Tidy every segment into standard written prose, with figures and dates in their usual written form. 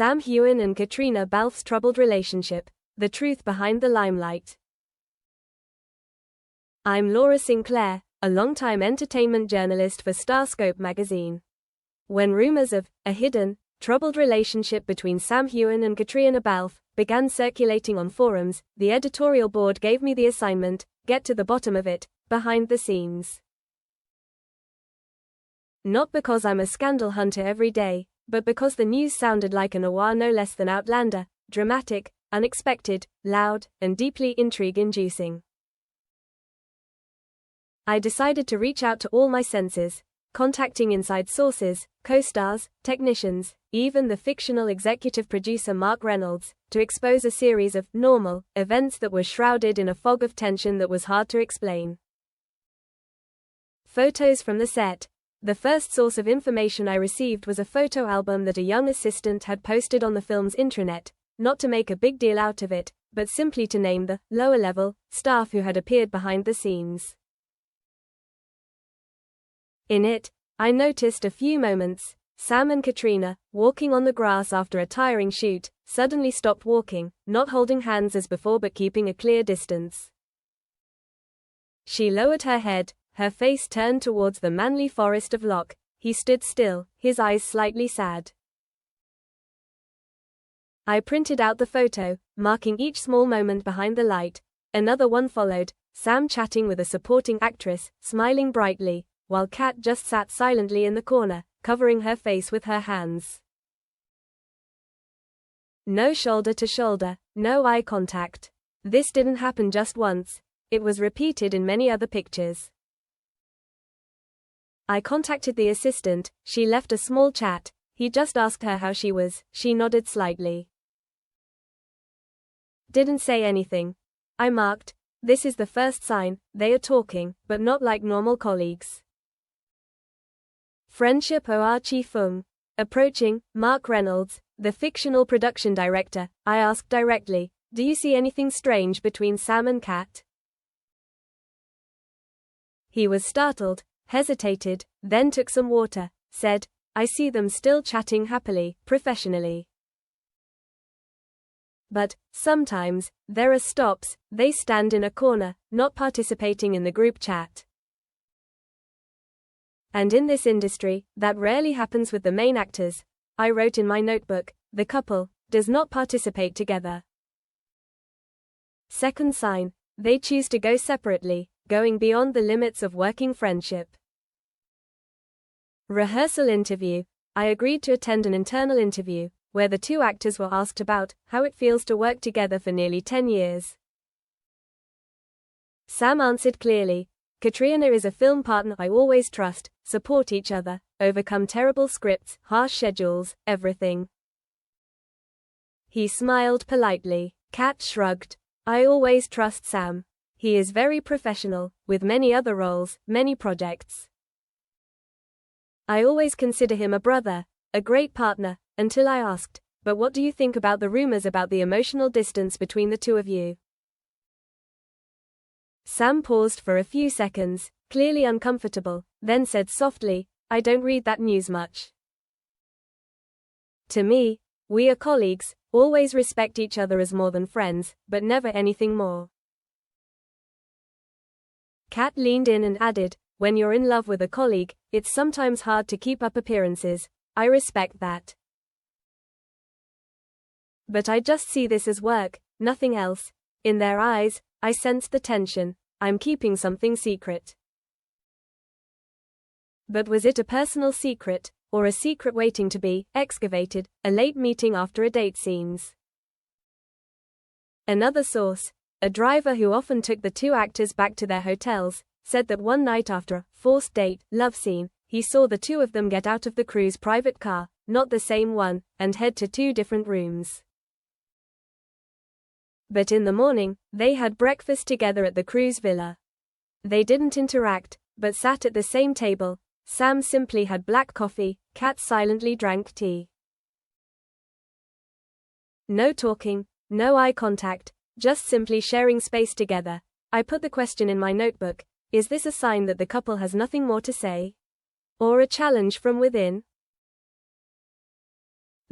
Sam Heughan and Caitriona Balfe's troubled relationship, the truth behind the limelight. I'm Laura Sinclair, a longtime entertainment journalist for Starscope magazine. When rumors of a hidden, troubled relationship between Sam Heughan and Caitriona Balfe began circulating on forums, the editorial board gave me the assignment, get to the bottom of it, behind the scenes. Not because I'm a scandal hunter every day, but because the news sounded like a noir no less than outlander, dramatic, unexpected, loud, and deeply intrigue-inducing. I decided to reach out to all my senses, contacting inside sources, co-stars, technicians, even the fictional executive producer Mark Reynolds, to expose a series of normal events that were shrouded in a fog of tension that was hard to explain. Photos from the set. The first source of information I received was a photo album that a young assistant had posted on the film's intranet, not to make a big deal out of it, but simply to name the lower-level staff who had appeared behind the scenes. In it, I noticed a few moments. Sam and Caitriona, walking on the grass after a tiring shoot, suddenly stopped walking, not holding hands as before but keeping a clear distance. She lowered her head, her face turned towards the manly forest of Loch. He stood still, his eyes slightly sad. I printed out the photo, marking each small moment behind the light. Another one followed, Sam chatting with a supporting actress, smiling brightly, while Cat just sat silently in the corner, covering her face with her hands. No shoulder to shoulder, no eye contact. This didn't happen just once, it was repeated in many other pictures. I contacted the assistant, she left a small chat, he just asked her how she was, she nodded slightly. Didn't say anything. I marked, this is the first sign, they are talking, but not like normal colleagues. Friendship or chi fung. Approaching Mark Reynolds, the fictional production director, I asked directly, do you see anything strange between Sam and Cat? He was startled, hesitated, then took some water, said, I see them still chatting happily, professionally. But, sometimes, there are stops, they stand in a corner, not participating in the group chat. And in this industry, that rarely happens with the main actors. I wrote in my notebook, the couple does not participate together. Second sign, they choose to go separately, going beyond the limits of working friendship. Rehearsal interview. I agreed to attend an internal interview, where the two actors were asked about how it feels to work together for nearly 10 years. Sam answered clearly, Caitriona is a film partner I always trust, support each other, overcome terrible scripts, harsh schedules, everything. He smiled politely. Cat shrugged. I always trust Sam. He is very professional, with many other roles, many projects. I always consider him a brother, a great partner, until I asked, but what do you think about the rumors about the emotional distance between the two of you? Sam paused for a few seconds, clearly uncomfortable, then said softly, I don't read that news much. To me, we are colleagues, always respect each other as more than friends, but never anything more. Cat leaned in and added, when you're in love with a colleague, it's sometimes hard to keep up appearances. I respect that. But I just see this as work, nothing else. In their eyes, I sensed the tension. I'm keeping something secret. But was it a personal secret, or a secret waiting to be excavated? A late meeting after a date scenes. Another source, a driver who often took the two actors back to their hotels, said that one night after a forced date, love scene, he saw the two of them get out of the crew's private car, not the same one, and head to two different rooms. But in the morning, they had breakfast together at the crew's villa. They didn't interact, but sat at the same table. Sam simply had black coffee, Cat silently drank tea. No talking, no eye contact, just simply sharing space together. I put the question in my notebook, is this a sign that the couple has nothing more to say? Or a challenge from within?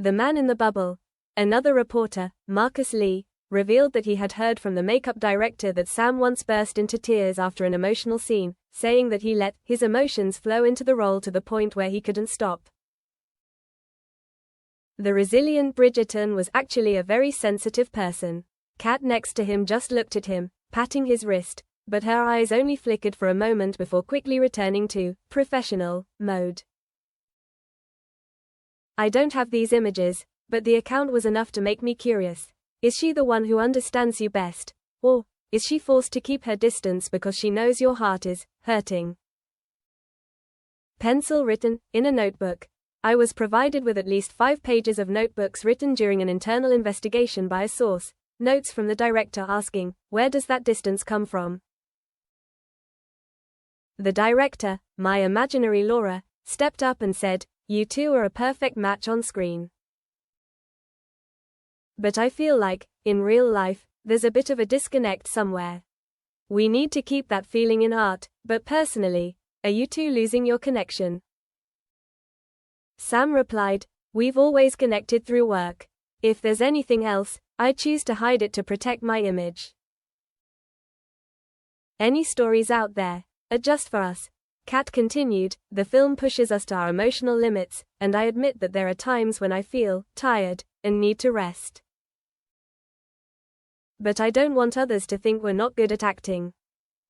The man in the bubble. Another reporter, Marcus Lee, revealed that he had heard from the makeup director that Sam once burst into tears after an emotional scene, saying that he let his emotions flow into the role to the point where he couldn't stop. The resilient Bridgerton was actually a very sensitive person. Kat next to him just looked at him, patting his wrist, but her eyes only flickered for a moment before quickly returning to professional mode. I don't have these images, but the account was enough to make me curious. Is she the one who understands you best? Or is she forced to keep her distance because she knows your heart is hurting? Pencil written, in a notebook. I was provided with at least 5 pages of notebooks written during an internal investigation by a source. Notes from the director asking, where does that distance come from? The director, my imaginary Laura, stepped up and said, you two are a perfect match on screen. But I feel like, in real life, there's a bit of a disconnect somewhere. We need to keep that feeling in art, but personally, are you two losing your connection? Sam replied, we've always connected through work. If there's anything else, I choose to hide it to protect my image. Any stories out there are just for us. Kat continued, the film pushes us to our emotional limits, and I admit that there are times when I feel tired and need to rest. But I don't want others to think we're not good at acting.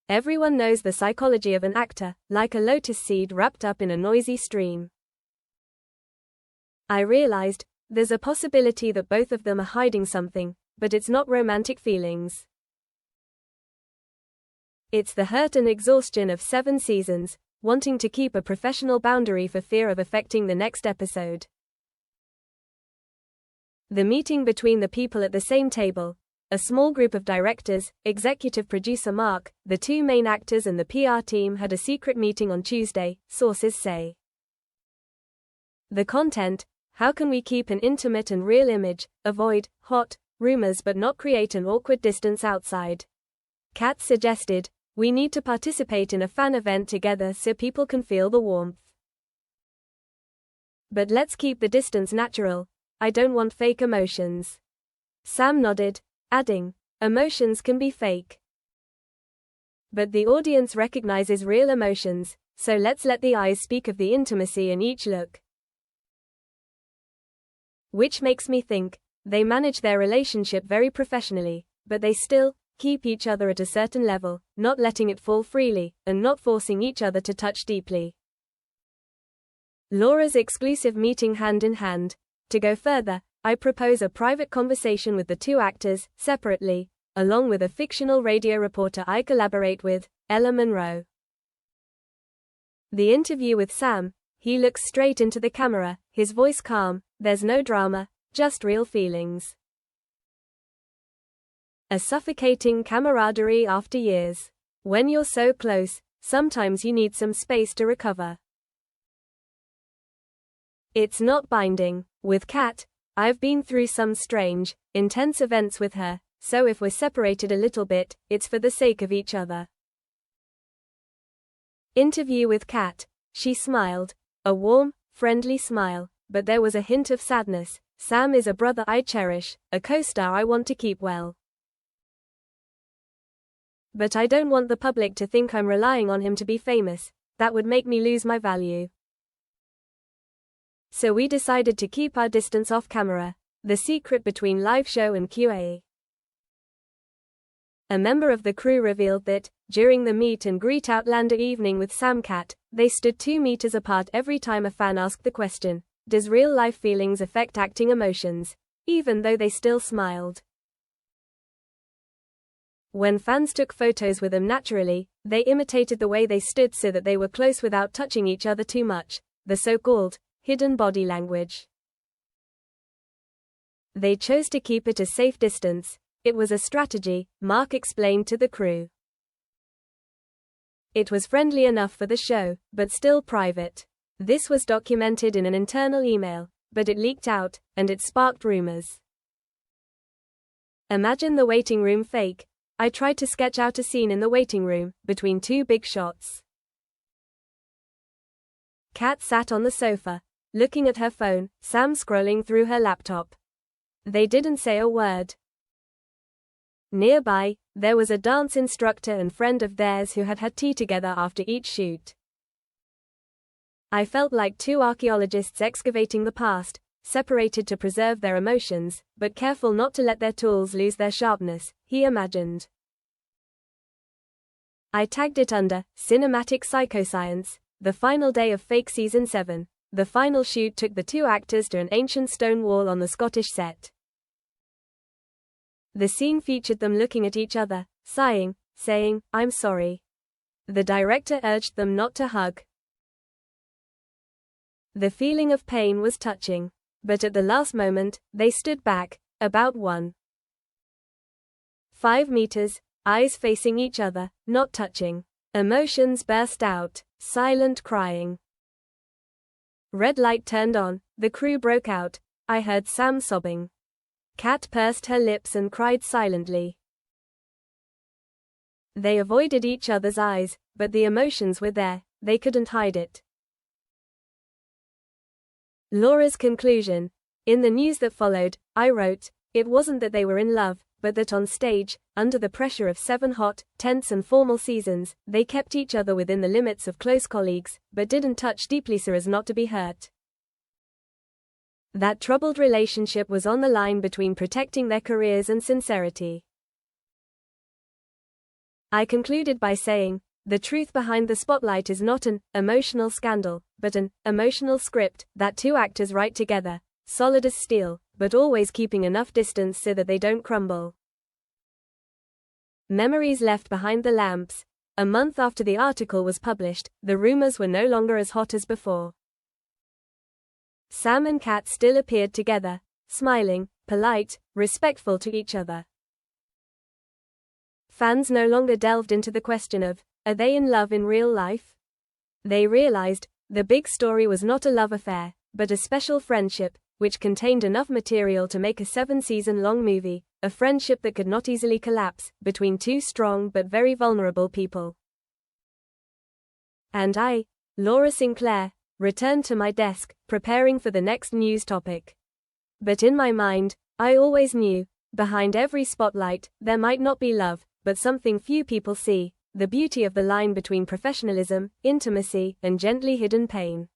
Everyone knows the psychology of an actor, like a lotus seed wrapped up in a noisy stream. I realized, there's a possibility that both of them are hiding something, but it's not romantic feelings. It's the hurt and exhaustion of 7 seasons, wanting to keep a professional boundary for fear of affecting the next episode. The meeting between the people at the same table, a small group of directors, executive producer Mark, the 2 main actors and the PR team had a secret meeting on Tuesday, sources say. The content, how can we keep an intimate and real image, avoid hot rumors but not create an awkward distance outside? Kat suggested, we need to participate in a fan event together so people can feel the warmth. But let's keep the distance natural. I don't want fake emotions. Sam nodded, adding, emotions can be fake. But the audience recognizes real emotions, so let's let the eyes speak of the intimacy in each look. Which makes me think, they manage their relationship very professionally, but they still keep each other at a certain level, not letting it fall freely, and not forcing each other to touch deeply. Laura's exclusive meeting hand in hand. To go further, I propose a private conversation with the 2 actors, separately, along with a fictional radio reporter I collaborate with, Ella Monroe. The interview with Sam, he looks straight into the camera, his voice calm, there's no drama, just real feelings. A suffocating camaraderie after years. When you're so close, sometimes you need some space to recover. It's not binding. With Kat, I've been through some strange, intense events with her, so if we're separated a little bit, it's for the sake of each other. Interview with Kat. She smiled. A warm, friendly smile, but there was a hint of sadness. Sam is a brother I cherish, a co-star I want to keep well. But I don't want the public to think I'm relying on him to be famous. That would make me lose my value. So we decided to keep our distance off camera. The secret between live show and QA. A member of the crew revealed that, during the meet and greet Outlander evening with Sam Kat, they stood 2 meters apart every time a fan asked the question, does real-life feelings affect acting emotions? Even though they still smiled. When fans took photos with them naturally, they imitated the way they stood so that they were close without touching each other too much, the so-called hidden body language. They chose to keep it a safe distance. It was a strategy, Mark explained to the crew. It was friendly enough for the show, but still private. This was documented in an internal email, but it leaked out, and it sparked rumors. Imagine the waiting room fake. I tried to sketch out a scene in the waiting room, between 2 big shots. Kat sat on the sofa, looking at her phone, Sam scrolling through her laptop. They didn't say a word. Nearby, there was a dance instructor and friend of theirs who had had tea together after each shoot. I felt like two archaeologists excavating the past, separated to preserve their emotions, but careful not to let their tools lose their sharpness, he imagined. I tagged it under Cinematic Psychoscience, the final day of Fake Season 7. The final shoot took the two actors to an ancient stone wall on the Scottish set. The scene featured them looking at each other, sighing, saying, "I'm sorry." The director urged them not to hug. The feeling of pain was touching. But at the last moment, they stood back, about 1.5 meters, eyes facing each other, not touching. Emotions burst out, silent crying. Red light turned on, the crew broke out. I heard Sam sobbing. Kat pursed her lips and cried silently. They avoided each other's eyes, but the emotions were there, they couldn't hide it. Laura's conclusion. In the news that followed, I wrote, it wasn't that they were in love, but that on stage, under the pressure of 7 hot, tense and formal seasons, they kept each other within the limits of close colleagues, but didn't touch deeply so as not to be hurt. That troubled relationship was on the line between protecting their careers and sincerity. I concluded by saying, the truth behind the spotlight is not an emotional scandal, but an emotional script that two actors write together, solid as steel, but always keeping enough distance so that they don't crumble. Memories left behind the lamps. A month after the article was published, the rumors were no longer as hot as before. Sam and Kat still appeared together, smiling, polite, respectful to each other. Fans no longer delved into the question of, are they in love in real life? They realized, the big story was not a love affair, but a special friendship, which contained enough material to make a 7-season-long movie, a friendship that could not easily collapse, between two strong but very vulnerable people. And I, Laura Sinclair, returned to my desk, preparing for the next news topic. But in my mind, I always knew, behind every spotlight, there might not be love, but something few people see, the beauty of the line between professionalism, intimacy, and gently hidden pain.